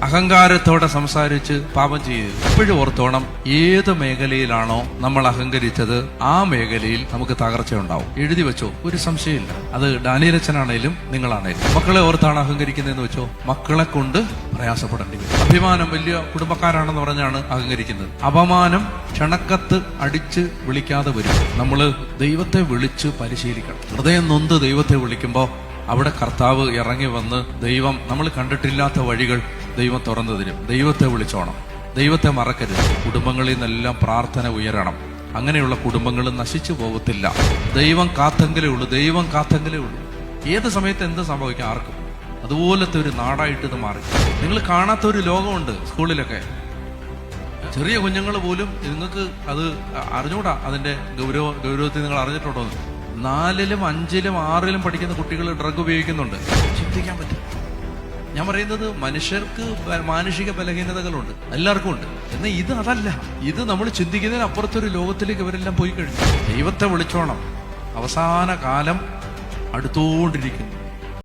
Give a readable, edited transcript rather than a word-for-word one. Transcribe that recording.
അഹങ്കാരത്തോടെ സംസാരിച്ച് പാപം ചെയ്യരുത്. എപ്പോഴും ഓർത്തോണം, ഏത് മേഖലയിലാണോ നമ്മൾ അഹങ്കരിച്ചത് ആ മേഖലയിൽ നമുക്ക് തകർച്ച ഉണ്ടാവും. എഴുതി വെച്ചോ, ഒരു സംശയമില്ല. അത് ഡാനിയലച്ചനാണേലും നിങ്ങളാണേലും. മക്കളെ ഓർത്താണ് അഹങ്കരിക്കുന്നതെന്ന് വെച്ചോ, മക്കളെ കൊണ്ട് പ്രയാസപ്പെടേണ്ടി വരും. അഭിമാനം, വലിയ കുടുംബക്കാരാണെന്ന് പറഞ്ഞാണ് അഹങ്കരിക്കുന്നത്. അപമാനം ക്ഷണക്കത്ത് അടിച്ച് വിളിക്കാതെ വരും. നമ്മള് ദൈവത്തെ വിളിച്ച് പരിശീലിക്കണം. ഹൃദയം നൊന്ത് ദൈവത്തെ വിളിക്കുമ്പോൾ അവിടെ കർത്താവ് ഇറങ്ങി വന്ന് ദൈവം നമ്മൾ കണ്ടിട്ടില്ലാത്ത വഴികൾ ദൈവം തുറന്നു തരും. ദൈവത്തെ വിളിച്ചോണം, ദൈവത്തെ മറക്കരുത്. കുടുംബങ്ങളിൽ നിന്നെല്ലാം പ്രാർത്ഥന ഉയരണം. അങ്ങനെയുള്ള കുടുംബങ്ങൾ നശിച്ചു പോകത്തില്ല. ദൈവം കാത്തെങ്കിലേ ഉള്ളൂ, ദൈവം കാത്തെങ്കിലേ ഉള്ളൂ. ഏത് സമയത്ത് എന്ത് സംഭവിക്കാം ആർക്കും. അതുപോലത്തെ ഒരു നാടായിട്ട് ഇത് മാറി. നിങ്ങൾ കാണാത്ത ഒരു ലോകമുണ്ട് സ്കൂളിലൊക്കെ. ചെറിയ കുഞ്ഞുങ്ങൾ പോലും നിങ്ങൾക്ക് അത് അറിഞ്ഞൂടാ. അതിന്റെ ഗൗരവത്തിൽ നിങ്ങൾ അറിഞ്ഞിട്ടുണ്ടോ? 4ലും 5ലും 6ലും പഠിക്കുന്ന കുട്ടികൾ ഡ്രഗ് ഉപയോഗിക്കുന്നുണ്ട്. ചിന്തിക്കാൻ പറ്റും. ഞാൻ പറയുന്നത് മനുഷ്യർക്ക് മാനുഷിക ബലഹീനതകളുണ്ട്, എല്ലാവർക്കും ഉണ്ട്. എന്നാൽ ഇത് അതല്ല. ഇത് നമ്മൾ ചിന്തിക്കുന്നതിന് അപ്പുറത്തൊരു ലോകത്തിലേക്ക് ഇവരെല്ലാം പോയി കഴിഞ്ഞു. ദൈവത്തെ വിളിച്ചോണം. അവസാന കാലം അടുത്തോണ്ടിരിക്കുന്നു.